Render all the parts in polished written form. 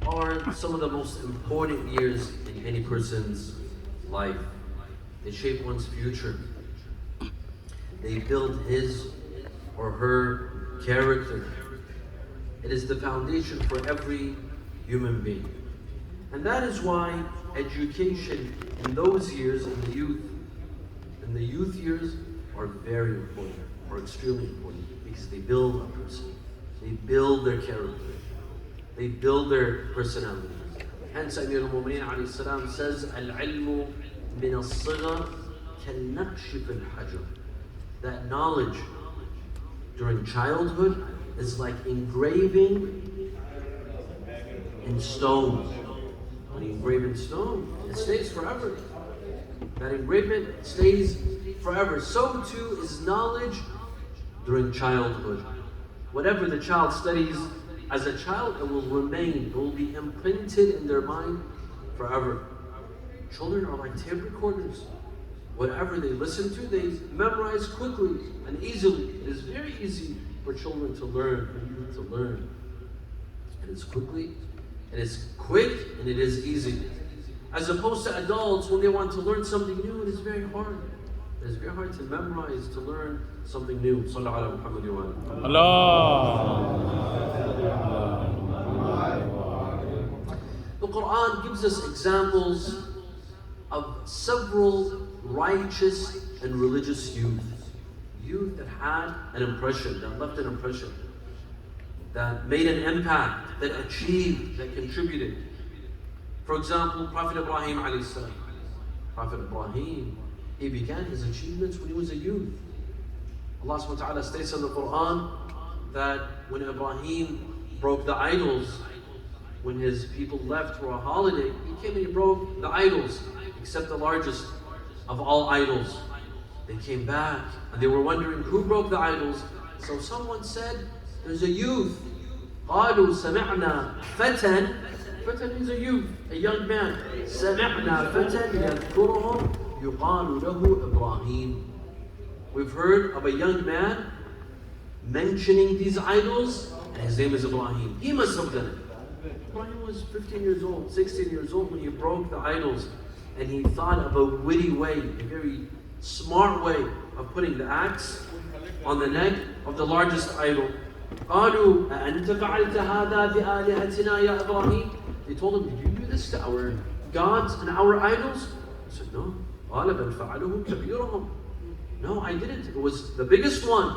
are some of the most important years in any person's life. They shape one's future. They build his or her character. It is the foundation for every human being. And that is why education in those years, in the youth years, are very important, or extremely important, because they build a person. They build their character. They build their personality. Hence, Amir al-Mu'mineen alayhi salam says, "Al-ilmu min al-sighar kal-naqsh fil-hajar." That knowledge during childhood is like engraving in stone. When you engrave in stone, it stays forever. That engravement stays forever. So too is knowledge during childhood. Whatever the child studies as a child, it will remain, it will be imprinted in their mind forever. Children are like tape recorders. Whatever they listen to, they memorize quickly and easily. It is very easy for children to learn, for youth to learn. It is quickly, it is quick, and it is easy. As opposed to adults, when they want to learn something new, it is very hard. It is very hard to memorize, to learn something new. Sallallahu ala Muhammad wa Allah. The Quran gives us examples of several righteous and religious youth. Youth that had an impression, that left an impression, that made an impact, that achieved, that contributed. For example, Prophet Ibrahim alayhi salam. Prophet Ibrahim, he began his achievements when he was a youth. Allah subhanahu wa ta'ala states in the Quran that when Ibrahim broke the idols, when his people left for a holiday, he came and he broke the idols, except the largest of all idols. They came back and they were wondering who broke the idols. So someone said, there's a youth. قالوا سمعنا فتى. فتى is a youth, a young man. سمعنا فتى يذكرهم يقال له إبراهيم. We've heard of a young man mentioning these idols, and his name is Ibrahim. He must have done it. Ibrahim was 15 years old, 16 years old when he broke the idols, and he thought of a witty way, a very smart way of putting the axe on the neck of the largest idol. قالوا أأنت فعلت هذا بآلهتنا يا إبراهيم? They told him, did you do this to our gods and our idols? He said, no. قال بل فعله كبيرهم. No, I didn't. It was the biggest one.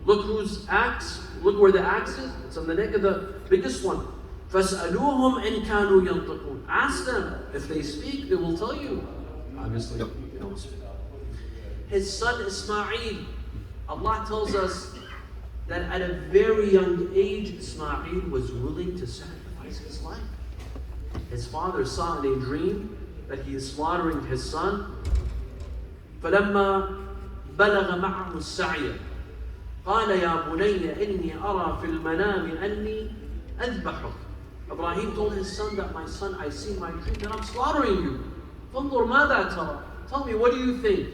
Look whose axe, look where the axe is. It's on the neck of the biggest one. فَاسْأَلُوهُمْ إِنْ كَانُوا يَنْطِقُونَ. Ask them. If they speak, they will tell you. Obviously, they don't speak. His son Ismail, Allah tells us that at a very young age, Ismail was willing to sacrifice his life. His father saw in a dream that he is slaughtering his son. فَلَمَّا بلغ معه السعي قال يا بني إني أرى في المنام أني أذبحك. Ibrahim told his son that, my son, I see in my dream that I'm slaughtering you. فانظر ماذا ترى? Tell me, what do you think?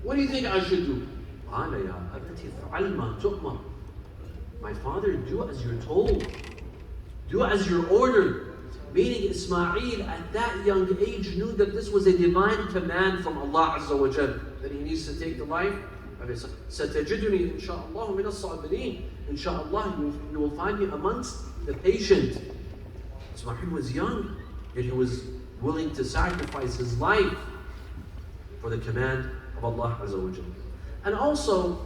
What do you think I should do? قال يا أبت افعل ما تؤمر. My father, do as you're told. Do as you're ordered. Meaning Ismail at that young age knew that this was a divine command from Allah Azza wa Jal, that he needs to take the life of his son. سَتَجِدُنِي إِنْ شَاءَ اللَّهُ مِنَ الصَّابِرِينَ. Inshallah, you will find me amongst the patient. Ismail was young, and he was willing to sacrifice his life for the command of Allah Azza wa Jal. And also,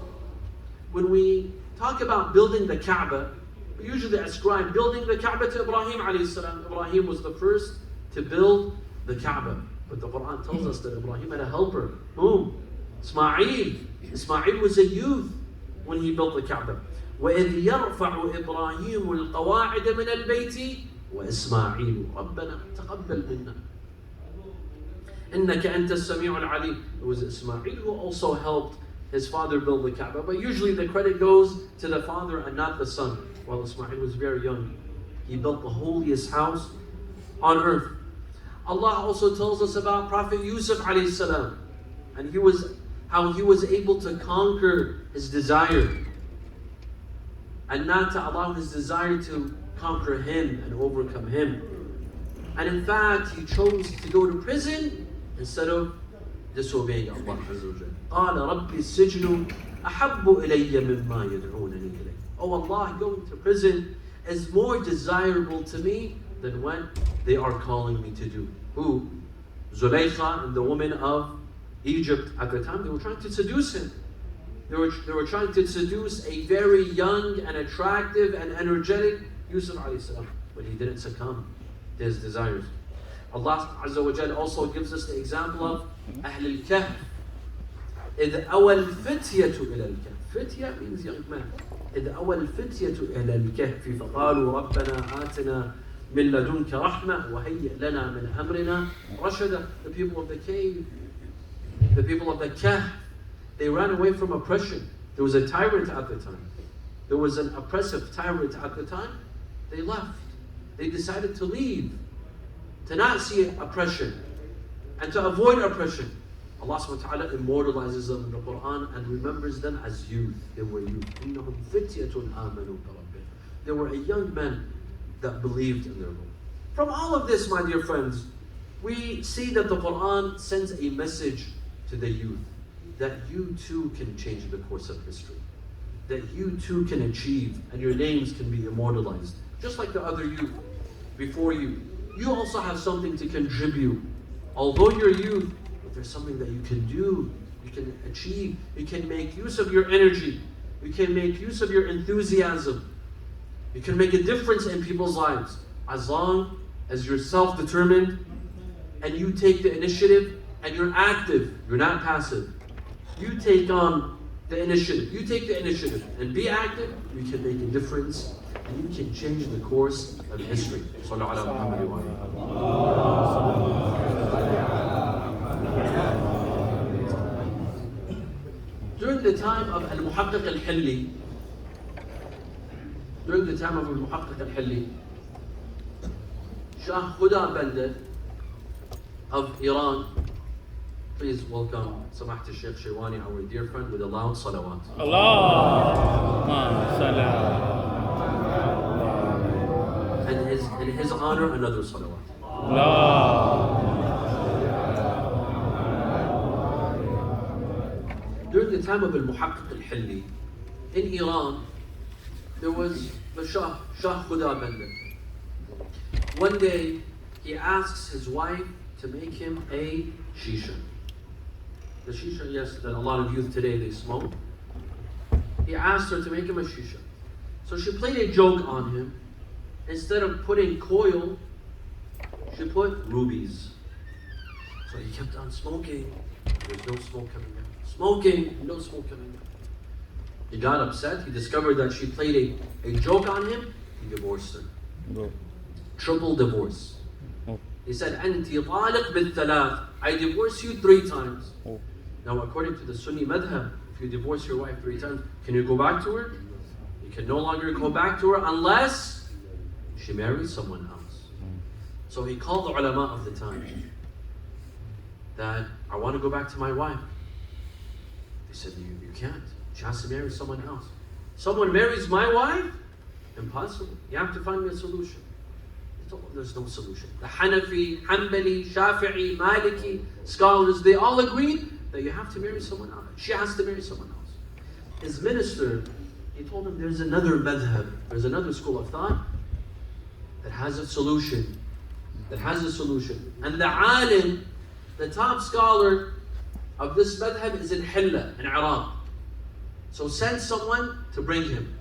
when we talk about building the Kaaba, we usually ascribe building the Kaaba to Ibrahim alayhi salam. Ibrahim was the first to build the Kaaba. But the Quran tells us that Ibrahim had a helper. Whom? Ismail. Ismail was a youth when he built the Kaaba. وَإِذْ يَرْفَعُ إِبْرَاهِيمُ الْقَوَاعِدَ مِنَ الْبَيْتِ وَإِسْمَاعِيلُ رَبَّنَا تَقَبَّلْ مِنَّا إِنَّكَ أَنْتَ السَّمِيعُ الْعَلِيمُ. It was Ismail who also helped his father build the Kaaba. But usually the credit goes to the father and not the son. While Ismail was very young, he built the holiest house on earth. Allah also tells us about Prophet Yusuf alayhi salam, and how he was able to conquer his desire and not to allow his desire to conquer him and overcome him. And in fact, he chose to go to prison instead of disobeying Allah Azza wa Jal. قال رب السجن أحب إلي مما يدعونني إليه. Oh Allah, going to prison is more desirable to me than what they are calling me to do. Who? Zulaykha and the women of Egypt at the time, they were trying to seduce him. They were trying to seduce a very young and attractive and energetic Yusuf alayhi salam, but he didn't succumb to his desires. Allah Azza wa Jal also gives us the example of Ahl-e-Kahf. إِذْ أَوَى الْفِتْيَةُ إِلَى الْكَهْفِ. Fitya means young man. إِذْ أَوَى الْفِتْيَةُ إِلَى الْكَهْفِ فَقَالُوا رَبَّنَا آتِنَا مِنْ لَدُنْكَ رَحْمَةً وَهَيِّئْ لَنَا مِنْ أَمْرِنَا رَشَدًا. The people of the cave, the people of the Kahf, they ran away from oppression. There was a tyrant at the time. There was an oppressive tyrant at the time. They left. They decided to leave, to not see oppression, and to avoid oppression. Allah subhanahu wa ta'ala immortalizes them in the Quran and remembers them as youth. They were youth. إِنَّهُمْ فِتْيَةٌ آمَنُوا بِرَبِّهِمْ. They were a young man that believed in their Lord. From all of this, my dear friends, we see that the Quran sends a message to the youth that you too can change the course of history, that you too can achieve, and your names can be immortalized. Just like the other youth before you. You also have something to contribute. Although you're youth, but there's something that you can do, you can achieve, you can make use of your energy, you can make use of your enthusiasm. You can make a difference in people's lives as long as you're self-determined and you take the initiative and you're active, you're not passive. You take on the initiative, you take the initiative and be active, you can make a difference and you can change the course of history. During the time of Al-Muhaqqiq Al-Hilli, Shah Khuda Bandar of Iran, please welcome Samahat al-Sheikh Shirwani, our dear friend, with a loud salawat. Allahumma salam. And in his honor, another salawat. During the time of Al-Muhaqqiq Al-Hilli, in Iran, there was the Shah Khuda Bandar. One day, he asks his wife to make him a shisha. The shisha, yes, that a lot of youth today, they smoke. He asked her to make him a shisha. So she played a joke on him. Instead of putting coil, she put rubies. So he kept on smoking. There's no smoke coming out. Smoking, no smoke coming out. He got upset. He discovered that she played a joke on him. He divorced her. No. Triple divorce. Oh. He said, أنتِ طالق بالثلاث. I divorce you 3 times. Oh. Now, according to the Sunni madhab, if you divorce your wife 3 times, can you go back to her? You can no longer go back to her unless she marries someone else. So he called the ulama of the time that, I want to go back to my wife. They said, you can't. She has to marry someone else. Someone marries my wife? Impossible. You have to find me a solution. There's no solution. The Hanafi, Hanbali, Shafi'i, Maliki scholars, they all agreed that you have to marry someone else. She has to marry someone else. His minister, he told him there's another madhab, there's another school of thought that has a solution. And the alim, the top scholar of this madhab is in Hilla, in Iraq. So send someone to bring him.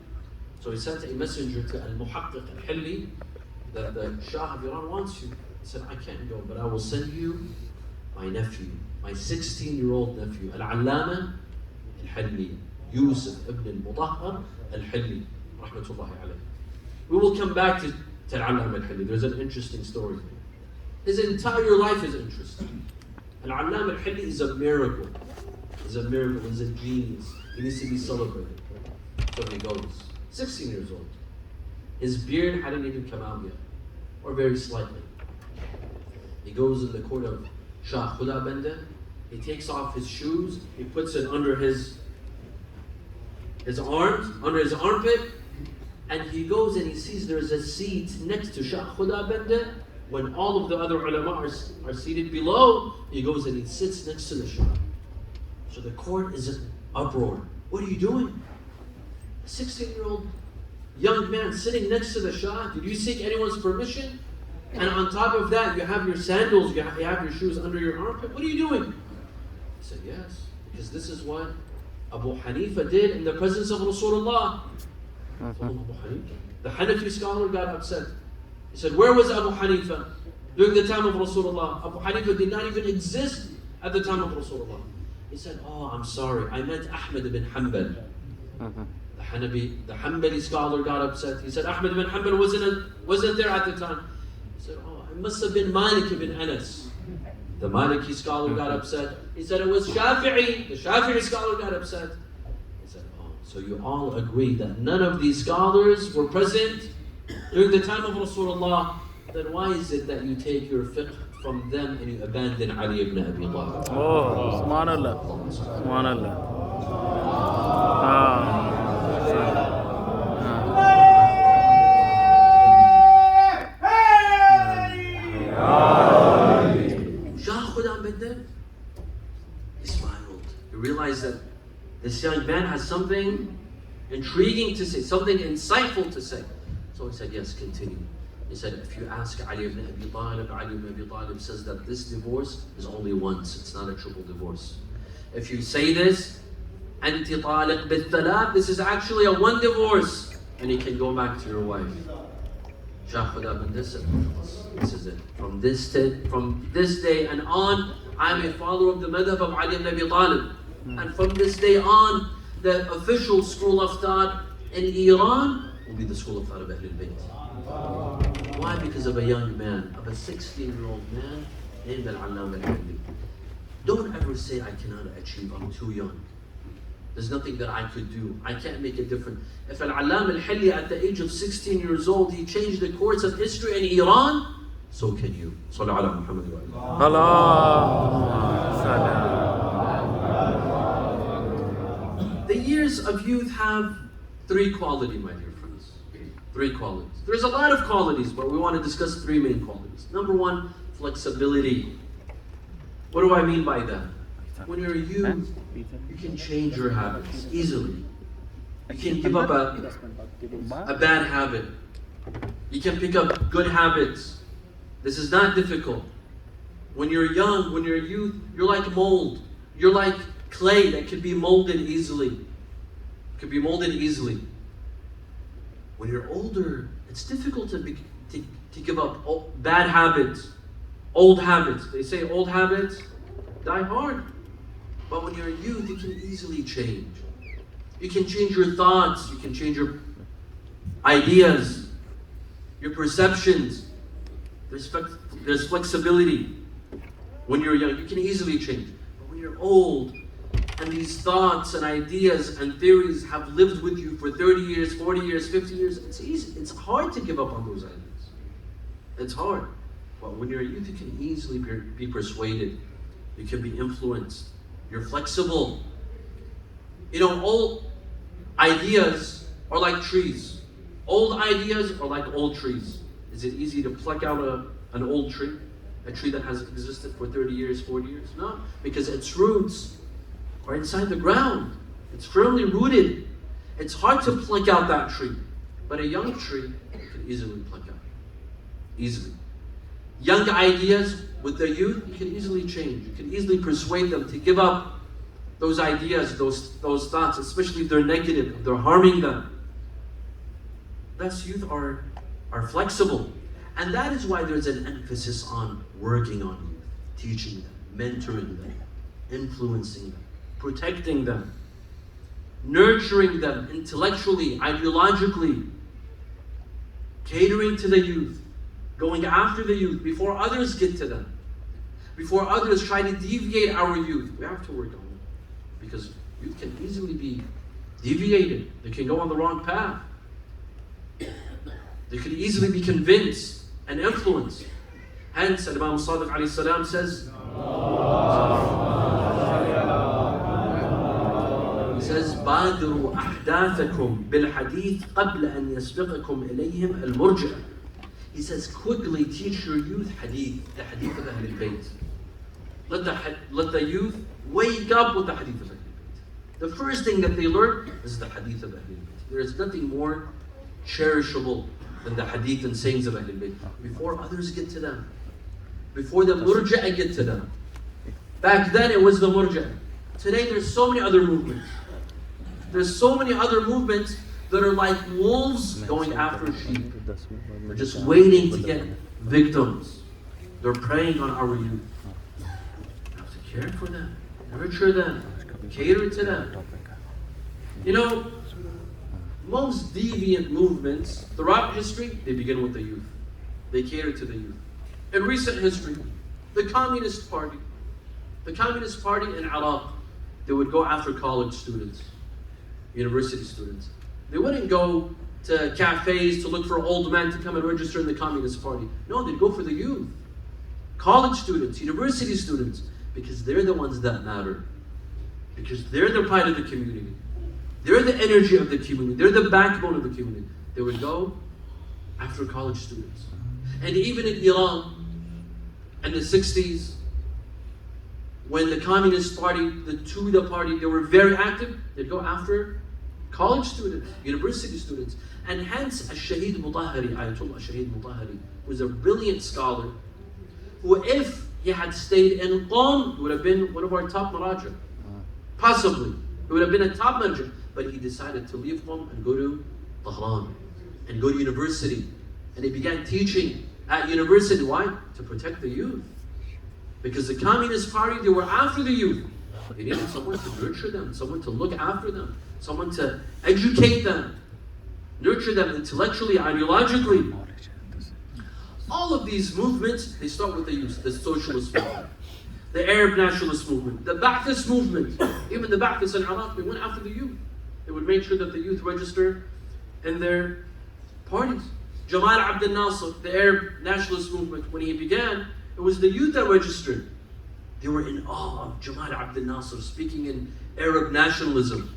So he sent a messenger to Al-Muhaqqiq Al-Hilli that the Shah of Iran wants you. He said, I can't go, but I will send you my nephew, my 16-year-old nephew, Al-Allama Al-Hilli, Yusuf ibn al-Mutahhar Al-Hilli, rahmatullahi alayhi. We will come back to Al-Allama Al-Hilli. There's an interesting story. His entire life is interesting. Al-Allama Al-Hilli is a miracle. He's a genius. He needs to be celebrated. So he goes, 16 years old. His beard hadn't even come out yet, or very slightly. He goes in the court of Shah Khuda Bandar. He takes off his shoes. He puts it under his arms, under his armpit, And he goes and he sees there's a seat next to Shaykh Khuda Bende. When all of the other ulama are seated below, he goes and he sits next to the Shaykh. So the court is in uproar. What are you doing? A 16-year-old young man sitting next to the Shah. Did you seek anyone's permission? And on top of that, you have your sandals, you have your shoes under your armpit. What are you doing? He said, yes, because this is what Abu Hanifa did in the presence of Rasulullah. The Hanafi scholar got upset. He said, where was Abu Hanifa during the time of Rasulullah? Abu Hanifa did not even exist at the time of Rasulullah. He said, oh, I'm sorry, I meant Ahmad ibn Hanbal. The Hanbali scholar got upset. He said, Ahmad ibn Hanbal wasn't there at the time. He said, oh, it must have been Malik ibn Anas. The Maliki scholar got upset. He said, it was Shafi'i. The Shafi'i scholar got upset. He said, oh, so you all agree that none of these scholars were present during the time of Rasulullah. Then why is it that you take your fiqh from them and you abandon Ali ibn Abi Talib? Oh, subhanallah. Subhanallah. He smiled. He realized that this young man has something intriguing to say, something insightful to say. So he said, yes, continue. He said, if you ask Ali ibn Abi Talib, Ali ibn Abi Talib says that this divorce is only once. It's not a triple divorce. If you say this, Anti taliq bit-thalath, this is actually a one divorce. And you can go back to your wife. Shaykh Khuda Bende said, this is it. From this day and on, I'm a follower of the madhab of Ali ibn Abi Talib. And from this day on, the official school of thought in Iran will be the school of thought of Ahl-e-Bait. Why? Because of a young man, of a 16-year-old man named Al-Allama Al-Hindi. Don't ever say, I cannot achieve, I'm too young. There's nothing that I could do. I can't make a difference. If Al-Allama Al-Hilli at the age of 16 years old, he changed the course of history in Iran, so can you. Sallallahu ala Muhammad wa alihi. The years of youth have three qualities, my dear friends. Three qualities. There's a lot of qualities, but we want to discuss three main qualities. Number one, flexibility. What do I mean by that? When you're a youth, you can change your habits easily. You can give up a bad habit. You can pick up good habits. This is not difficult. When you're young, when you're a youth, you're like mold. You're like clay that can be molded easily. Could be molded easily. When you're older, it's difficult to give up bad habits, old habits. They say old habits die hard. But when you're a youth, you can easily change. You can change your thoughts. You can change your ideas, your perceptions. There's flexibility. When you're young, you can easily change. But when you're old, and these thoughts and ideas and theories have lived with you for 30 years, 40 years, 50 years, it's easy. It's hard to give up on those ideas. It's hard. But when you're a youth, you can easily be persuaded. You can be influenced. You're flexible. You know, old ideas are like trees. Old ideas are like old trees. Is it easy to pluck out an old tree? A tree that has existed for 30 years, 40 years? No, because its roots are inside the ground. It's firmly rooted. It's hard to pluck out that tree. But a young tree, you can easily pluck out. Easily. Young ideas with the youth, you can easily change. You can easily persuade them to give up those ideas, those thoughts, especially if they're negative, if they're harming them. Thus, youth are flexible. And that is why there's an emphasis on working on youth, teaching them, mentoring them, influencing them, protecting them, nurturing them intellectually, ideologically, catering to the youth, going after the youth before others get to them, before others try to deviate our youth. We have to work on them because youth can easily be deviated. They can go on the wrong path. They could easily be convinced and influenced. Hence, Imam Sadiq alayhi salam says, بادروا أحداثكم بالحديث قبل أن يسبقكم إليهم المرجئة. He says, quickly teach your youth hadith, the hadith of Ahl-e-Bait. Let the youth wake up with the hadith of Ahl-e-Bait. The first thing that they learn is the hadith of Ahl-e-Bait. There is nothing more cherishable than the hadith and sayings of Ahl-e-Bait. Before others get to them. Before the murji'ah get to them. Back then it was the murji'ah. Today there's so many other movements. There's so many other movements that are like wolves going after sheep. They're just waiting to get victims. They're preying on our youth. You have to care for them, nurture them, cater to them. You know, most deviant movements throughout history, they begin with the youth. They cater to the youth. In recent history, the Communist Party in Iraq, they would go after college students, university students. They wouldn't go to cafes to look for old men to come and register in the Communist Party. No, they'd go for the youth. College students, university students, because they're the ones that matter. Because they're the pride of the community. They're the energy of the community. They're the backbone of the community. They would go after college students. And even in Iran, in the 60s, when the Communist Party, the Tudeh Party, they were very active, they'd go after college students, university students. And hence, Al-Shaheed Mutahari, Ayatollah Al-Shaheed Mutahari, was a brilliant scholar who, if he had stayed in Qom, would have been one of our top maraja. Possibly. He would have been a top maraja. But he decided to leave Qom and go to Tehran and go to university. And he began teaching at university. Why? To protect the youth. Because the Communist Party, they were after the youth. They needed someone to nurture them, someone to look after them, someone to educate them, nurture them intellectually, ideologically. All of these movements, they start with the youth, the socialist movement, the Arab nationalist movement, the Ba'athist movement. Even the Ba'athists in Iraq, they went after the youth. They would make sure that the youth register in their parties. Jamal Abdel Nasser, the Arab nationalist movement, when he began, it was the youth that registered. They were in awe of Jamal Abdel Nasser speaking in Arab nationalism.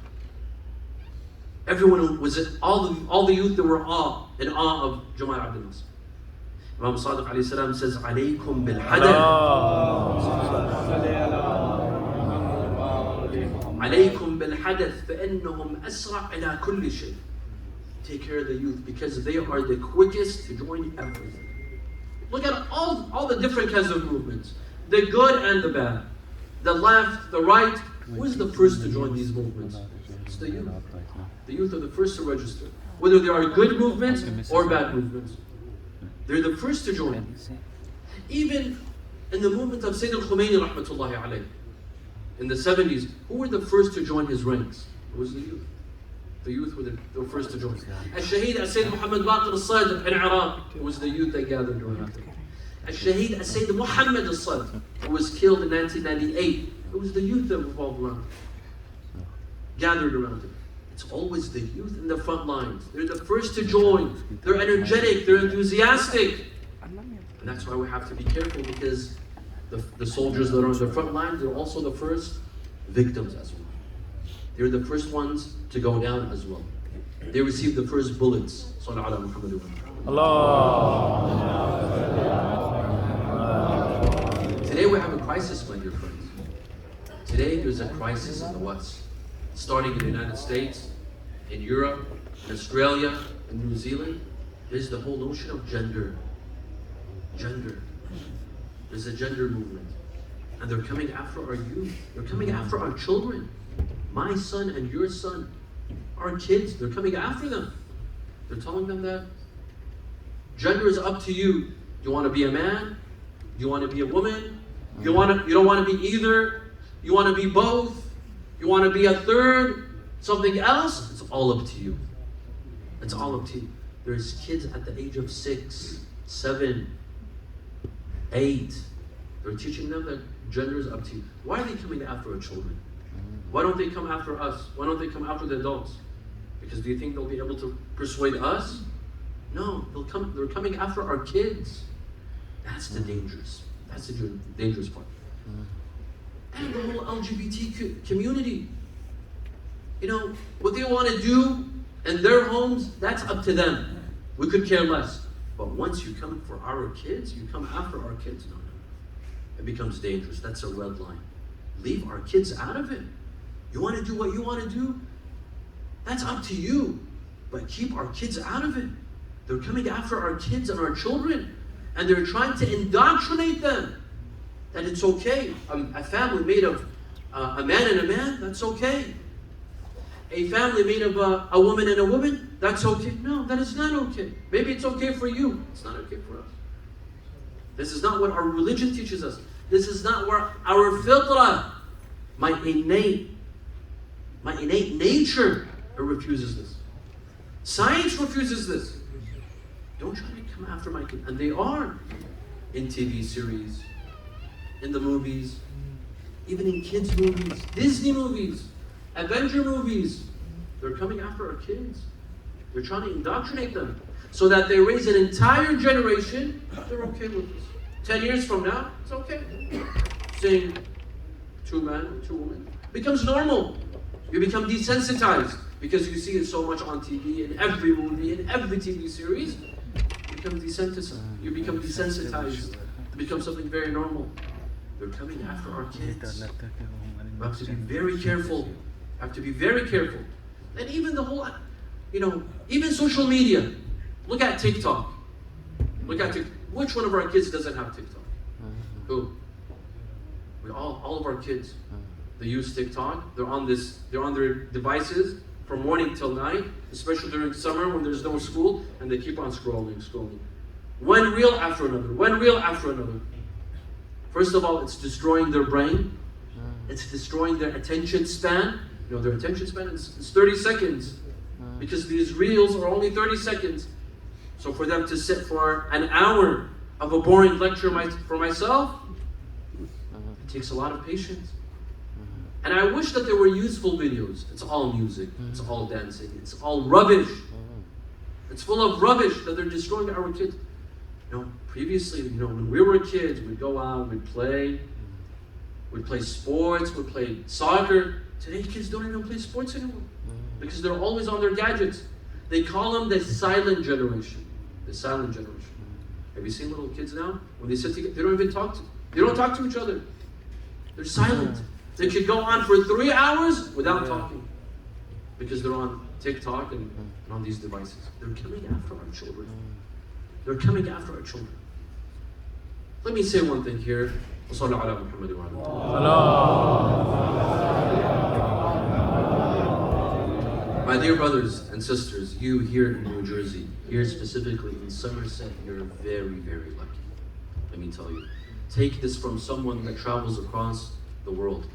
Everyone was, all the youth that were in awe of Jamal Abdel Nasser. Imam Sadiq alayhi salam says, "Alaykum bil hadath." Alaykum bil hadath, فإنهم أسرع إلى كل شيء. Take care of the youth because they are the quickest to join everything. Look at all the different kinds of movements, the good and the bad, the left, the right. Who is the first to join these movements? It's the youth. The youth are the first to register, whether they are good movements or bad movements. They're the first to join. Even in the movement of Sayyid al-Khomeini rahmatullahi alayh, in the 70s, who were the first to join his ranks? It was the youth. The youth were the first to join. Al-Shaheed Sayyid Muhammad Baqir al-Sadr in Iraq, it was the youth that gathered around him. Al-Shaheed Sayyid Muhammad al-Sadr, who was killed in 1998, it was the youth that revolved around him, gathered around him. It's always the youth in the front lines. They're the first to join. They're energetic. They're enthusiastic. And that's why we have to be careful, because the soldiers that are on the front lines, they're also the first victims as well. They're the first ones to go down as well. They receive the first bullets. Sallallahu ala Muhammad wa Allah. Today we have a crisis, my dear friends. Today there's a crisis in the West. Starting in the United States, in Europe, in Australia, in New Zealand, there's the whole notion of gender. Gender. There's a gender movement. And they're coming after our youth. They're coming after our children. My son and your son, our kids, they're coming after them. They're telling them that gender is up to you. You want to be a man? You want to be a woman? You don't want to be either? You want to be both? You want to be a third, something else? It's all up to you. It's all up to you. There's kids at the age of 6, 7, 8. They're teaching them that gender is up to you. Why are they coming after our children? Why don't they come after us? Why don't they come after the adults? Because do you think they'll be able to persuade us? No, they're coming after our kids. That's the dangerous part. And the whole LGBT community. What they want to do in their homes, that's up to them. We could care less. But once you come for our kids, you come after our kids, no. It becomes dangerous. That's a red line. Leave our kids out of it. You want to do what you want to do? That's up to you. But keep our kids out of it. They're coming after our kids and our children. And they're trying to indoctrinate them. That it's okay. A family made of a man and a man, that's okay. A family made of a woman and a woman, that's okay. No, that is not okay. Maybe it's okay for you. It's not okay for us. This is not what our religion teaches us. This is not where our fitrah, my innate nature, it refuses this. Science refuses this. Don't try to come after my kid. And they are in TV series, in the movies, even in kids' movies, Disney movies, Avenger movies. They're coming after our kids. They're trying to indoctrinate them so that they raise an entire generation. They're okay with this. 10 years from now, it's okay. Saying 2 men or 2 women becomes normal. You become desensitized because you see it so much on TV, in every movie, in every TV series. You become desensitized. It becomes something very normal. They're coming after our kids. We have to be very careful. And even the whole, even social media. Look at TikTok. Which one of our kids doesn't have TikTok? Who? All of our kids. They use TikTok. They're on their devices from morning till night, especially during summer when there's no school, and they keep on scrolling. One reel after another. First of all, it's destroying their brain. It's destroying their attention span. Their attention span is 30 seconds. Because these reels are only 30 seconds. So for them to sit for an hour of a boring lecture for myself, it takes a lot of patience. And I wish that there were useful videos. It's all music. It's all dancing. It's all rubbish. It's full of rubbish that they're destroying our kids. Previously, when we were kids, we'd go out, we'd play sports, we'd play soccer. Today, kids don't even play sports anymore because they're always on their gadgets. They call them the silent generation. Have you seen little kids now? When they sit together, they don't even talk to each other. They're silent. They could go on for 3 hours without talking because they're on TikTok and on these devices. They're coming after our children. Let me say one thing here. My dear brothers and sisters, you here in New Jersey, here specifically in Somerset, you're very, very lucky. Let me tell you. Take this from someone that travels across the world.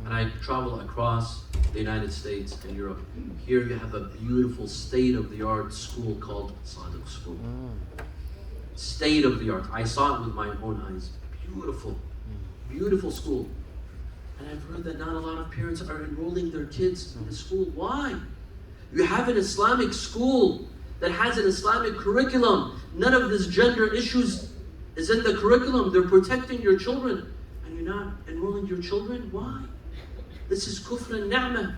And I travel across the United States and Europe. Here you have a beautiful state-of-the-art school called Sadiq School. State-of-the-art. I saw it with my own eyes. Beautiful school. And I've heard that not a lot of parents are enrolling their kids in the school. Why? You have an Islamic school that has an Islamic curriculum. None of this gender issues is in the curriculum. They're protecting your children. And you're not enrolling your children? Why? This is kufr al-ni'mah.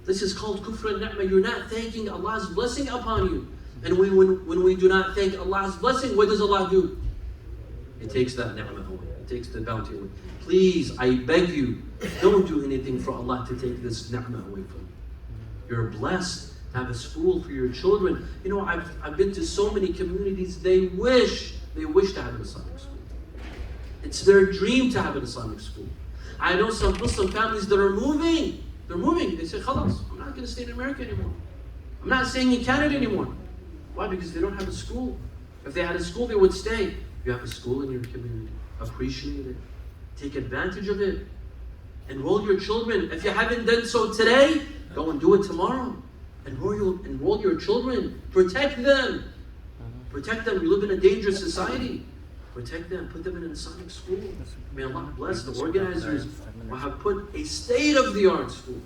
This is called kufr al-ni'mah. You're not thanking Allah's blessing upon you. And when we do not thank Allah's blessing, what does Allah do? It takes that ni'mah away. It takes the bounty away. Please, I beg you, don't do anything for Allah to take this ni'mah away from you. You're blessed to have a school for your children. I've been to so many communities, they wish to have an Islamic school. It's their dream to have an Islamic school. I know some Muslim families that are moving. They're moving. They say, khalas, I'm not going to stay in America anymore. I'm not staying in Canada anymore. Why? Because they don't have a school. If they had a school, they would stay. You have a school in your community. Appreciate it. Take advantage of it. Enroll your children. If you haven't done so today, go and do it tomorrow. Enroll your children. Protect them. Protect them. We live in a dangerous society. Protect them. Put them in an Islamic school. May Allah bless the organizers who have put a state-of-the-art school.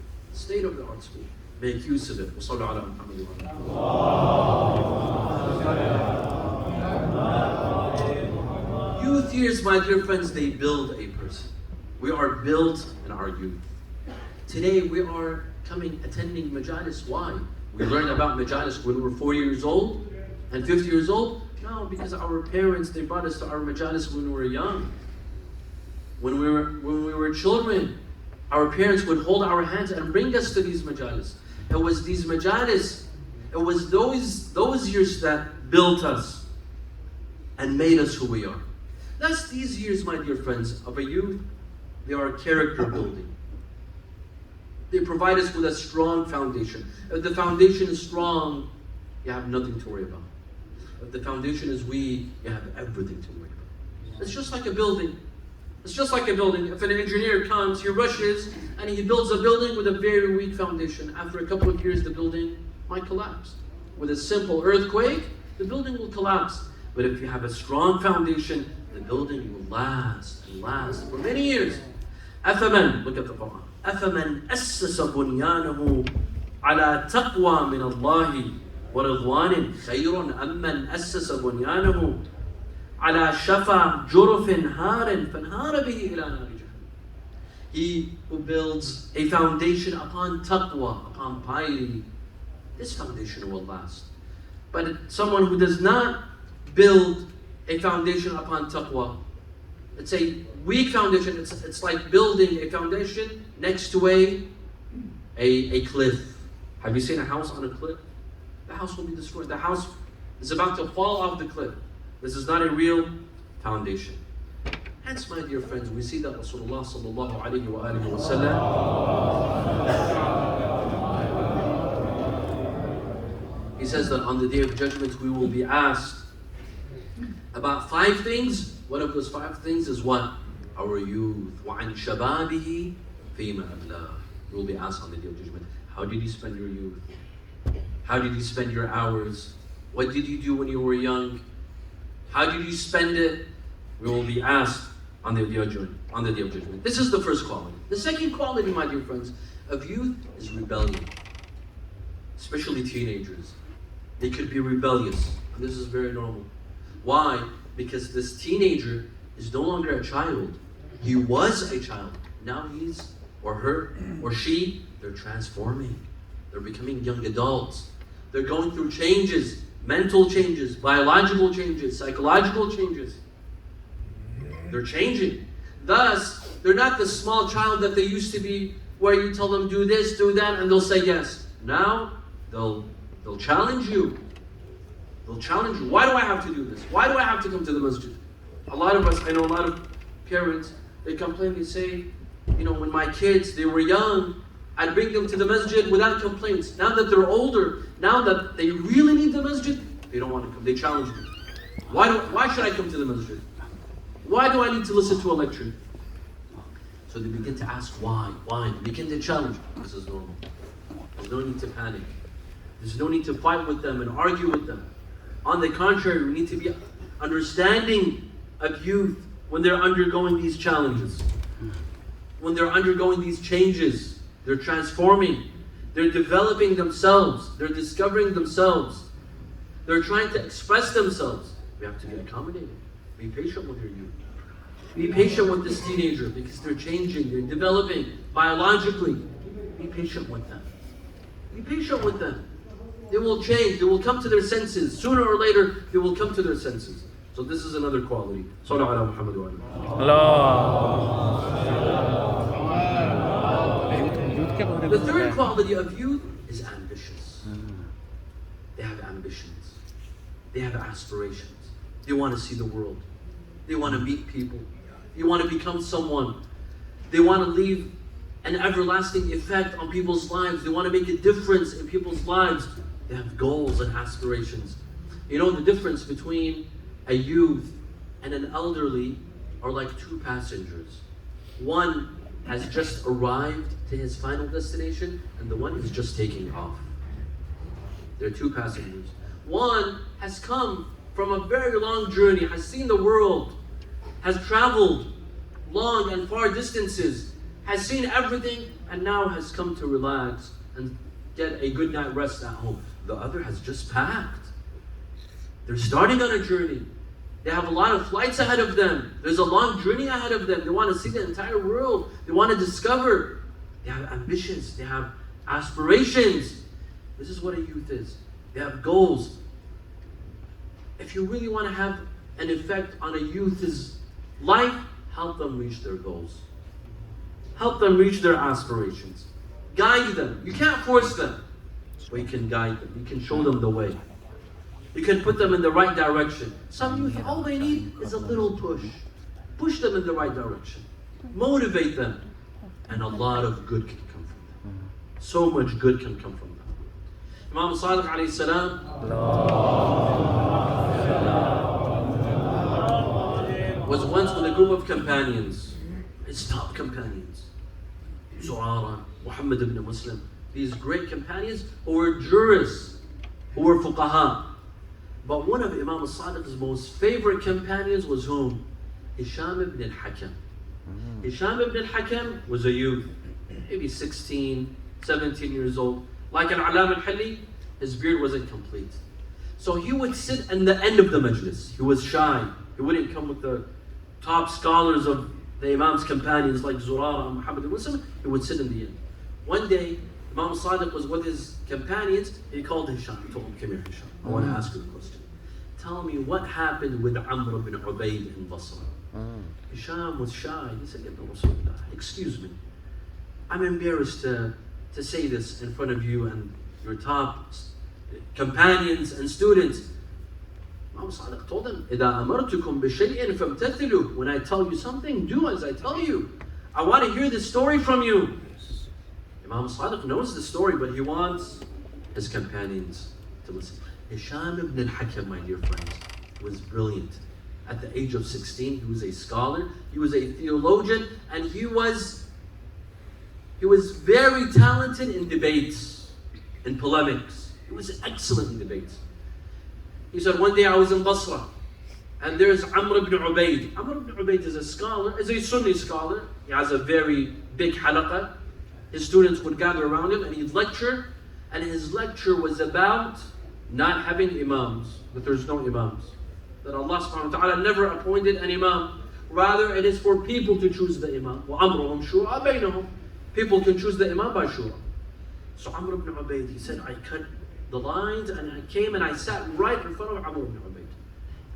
Make use of it. Youth years, my dear friends, they build a person. We are built in our youth. Today we are coming, attending majalis. Why? We learned about majalis when we were 40 years old and 50 years old? No, because our parents, they brought us to our majalis when we were young. When we were children, our parents would hold our hands and bring us to these majalis. It was these majalis, it was those years that built us and made us who we are. That's these years, my dear friends, of a youth. They are character building. They provide us with a strong foundation. If the foundation is strong, you have nothing to worry about. If the foundation is weak, you have everything to worry about. It's just like a building. It's just like a building. If an engineer comes, he rushes, and he builds a building with a very weak foundation. After a couple of years, the building might collapse. With a simple earthquake, the building will collapse. But if you have a strong foundation, the building will last and last for many years. أفمن, look at the Quran. أفمن أسس بنيانه على تقوى من الله ورضوان خير أم من أسس بنيانه على شفا جرف هار فانهار به إلى نار جهنم. He who builds a foundation upon taqwa, upon piety, this foundation will last. But someone who does not build a foundation upon taqwa, it's a weak foundation. It's like building a foundation next to a cliff. Have you seen a house on a cliff? The house will be destroyed. The house is about to fall off the cliff. This is not a real foundation. Hence, my dear friends, we see that Rasulullah sallallahu alayhi wa alihi wa sallam, he says that on the Day of Judgment we will be asked about 5 things. One of those 5 things is what? Our youth. وَعَنْ شَبَابِهِ فِيمَا أَبْلَاهُ. You will be asked on the Day of Judgment, how did you spend your youth? How did you spend your hours? What did you do when you were young? How did you spend it? We will be asked on the Day of Judgment. This is the first quality. The second quality, my dear friends, of youth is rebellion. Especially teenagers. They could be rebellious. And this is very normal. Why? Because this teenager is no longer a child. He was a child. Now he's, or her, or she, they're transforming. They're becoming young adults. They're going through changes, mental changes, biological changes, psychological changes. They're changing. Thus, they're not the small child that they used to be, where you tell them do this, do that, and they'll say yes. Now, they'll challenge you. They'll challenge you. Why do I have to do this? Why do I have to come to the masjid? A lot of us, I know a lot of parents, they complain, they say, when my kids, they were young, I'd bring them to the masjid without complaints. Now that they're older, now that they really need the masjid, they don't want to come. They challenge me. Why should I come to the masjid? Why do I need to listen to a lecture? So they begin to ask why. They begin to challenge. This is normal. There's no need to panic. There's no need to fight with them and argue with them. On the contrary, we need to be understanding of youth when they're undergoing these challenges. When they're undergoing these changes, they're transforming. They're developing themselves. They're discovering themselves. They're trying to express themselves. We have to be accommodating. Be patient with your youth. Be patient with this teenager because they're changing, they're developing biologically. Be patient with them. Be patient with them. They will change, they will come to their senses. Sooner or later, they will come to their senses. So this is another quality. Sallallahu ala Muhammad wa ala. The third quality of youth is ambitious. They have ambitions. They have aspirations. They want to see the world. They want to meet people. They want to become someone. They want to leave an everlasting effect on people's lives. They want to make a difference in people's lives. They have goals and aspirations. The difference between a youth and an elderly are like 2 passengers. One has just arrived to his final destination, and the one is just taking off. They're 2 passengers. One has come from a very long journey, has seen the world, has traveled long and far distances, has seen everything, and now has come to relax and get a good night rest at home. The other has just packed. They're starting on a journey. They have a lot of flights ahead of them. There's a long journey ahead of them. They want to see the entire world. They want to discover. They have ambitions. They have aspirations. This is what a youth is. They have goals. If you really want to have an effect on a youth's life, help them reach their goals. Help them reach their aspirations. Guide them. You can't force them, but you can guide them. You can show them the way. You can put them in the right direction. Some youth, all they need is a little push. Push them in the right direction. Motivate them. And a lot of good can come from them. So much good can come from them. Imam Sadiq alayhi salam was once with a group of companions, his top companions. Zurara, Muhammad ibn Muslim, these great companions who were jurists, who were fuqaha. But one of Imam al-Sadiq's most favorite companions was whom? Hisham ibn al-Hakam. Hisham ibn al-Hakam was a youth, maybe 16, 17 years old. Like Al-Alam al-Hilli, his beard wasn't complete. So he would sit in the end of the majlis. He was shy. He wouldn't come with the top scholars of the Imam's companions like Zurara and Muhammad ibn Muslim. He would sit in the end. One day, Imam Sadiq was with his companions. He called Hisham. He told him, come here, Hisham. I want to ask you a question. Tell me what happened with Amr ibn Ubaid in Basra. Hisham was shy. He said, excuse me. I'm embarrassed to say this in front of you and your top companions and students. Imam Sadiq told him, إِذَا أَمَرْتُكُمْ بِشَيْءٍ فَامْتَثِلُوا. When I tell you something, do as I tell you. I want to hear this story from you. Imam Sadiq knows the story, but he wants his companions to listen. Hisham ibn al-Hakam, my dear friends, was brilliant. At the age of 16, he was a scholar, he was a theologian, and he was very talented in debates, in polemics. He was excellent in debates. He said, one day I was in Basra, and there's Amr ibn Ubaid. Amr ibn Ubaid is a scholar, is a Sunni scholar. He has a very big halaqah. His students would gather around him and he'd lecture, and his lecture was about not having imams, that there's no imams. That Allah subhanahu wa ta'ala never appointed an imam. Rather, it is for people to choose the imam. وَأَمْرُهُمْ شُورَى بَيْنَهُمْ. People can choose the imam by shura. So Amr ibn Ubaid, he said, I cut the lines and I came and I sat right in front of Amr ibn Ubaid.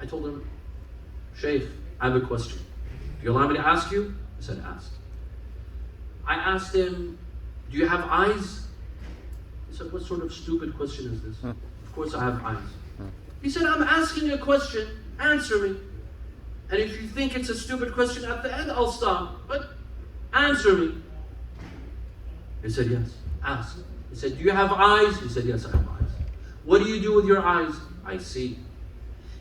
I told him, Shaykh, I have a question. Do you allow me to ask you? He said, ask. I asked him, do you have eyes? He said, what sort of stupid question is this? Of course I have eyes. He said, I'm asking you a question, answer me. And if you think it's a stupid question at the end, I'll stop. But answer me. He said, yes, ask. He said, do you have eyes? He said, yes, I have eyes. What do you do with your eyes? I see.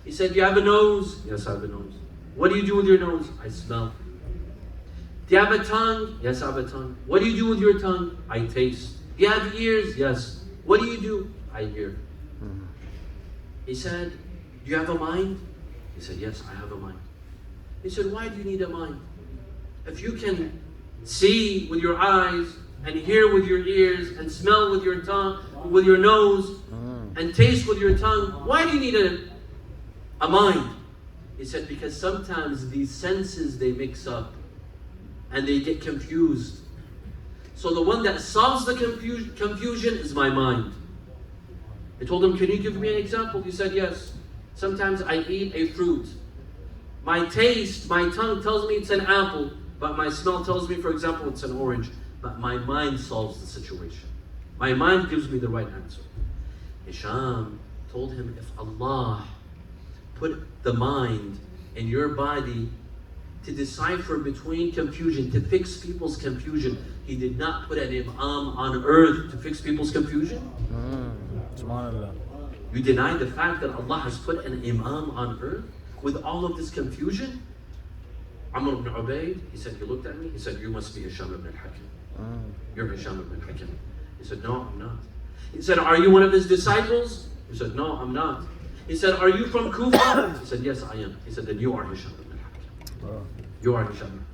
He said, do you have a nose? Yes, I have a nose. What do you do with your nose? I smell. Do you have a tongue? Yes, I have a tongue. What do you do with your tongue? I taste. Do you have ears? Yes. What do you do? I hear. He said, do you have a mind? He said, yes, I have a mind. He said, why do you need a mind? If you can see with your eyes, and hear with your ears, and smell with your tongue, with your nose, and taste with your tongue, why do you need a mind? He said, because sometimes these senses, they mix up, and they get confused. So the one that solves the confusion is my mind. I told him, can you give me an example? He said, yes. Sometimes I eat a fruit. My taste, my tongue tells me it's an apple, but my smell tells me, for example, it's an orange. But my mind solves the situation. My mind gives me the right answer. Hisham told him, if Allah put the mind in your body to decipher between confusion, to fix people's confusion, He did not put an imam on earth to fix people's confusion. You deny the fact that Allah has put an imam on earth with all of this confusion? Amr ibn Ubaid, he said, he looked at me, he said, you must be Hisham ibn al-Hakam. You're Hisham ibn al-Hakam. He said, no, I'm not. He said, are you one of his disciples? He said, no, I'm not. He said, are you from Kufa? He said, yes, I am. He said, then you are Hisham ibn al-Hakam. You are Hisham.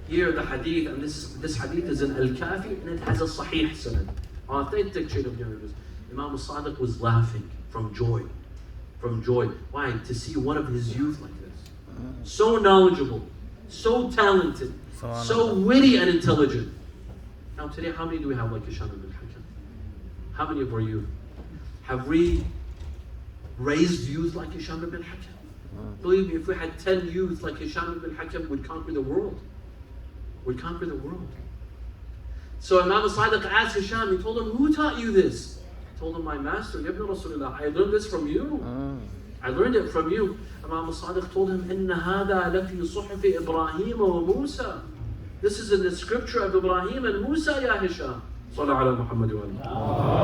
Here the hadith, and this hadith is in Al-Kafi, and it has a sahih sanad. Authentic chain of narratives. Imam al-Sadiq was laughing from joy. From joy. Why? To see one of his youth like this. So knowledgeable, so talented, so witty and intelligent. Now today, how many do we have like Hisham ibn al-Hakam? How many of our youth? Have we raised youth like Hisham ibn Hakim? Believe me, if we had 10 youth like Hisham ibn Hakim, we'd conquer the world. We'd conquer the world. So Imam Sadiq asked Hisham, he told him, who taught you this? He told him, my master, Ibn Rasulullah, I learned this from you. I learned it from you. Imam Sadiq told him, إِنَّ هَذَا لَفِي صُحُفِ إِبْرَاهِيمَ وَمُوسَى. This is in the scripture of Ibrahim and Musa, Ya Hisham. صلى على محمد وآله.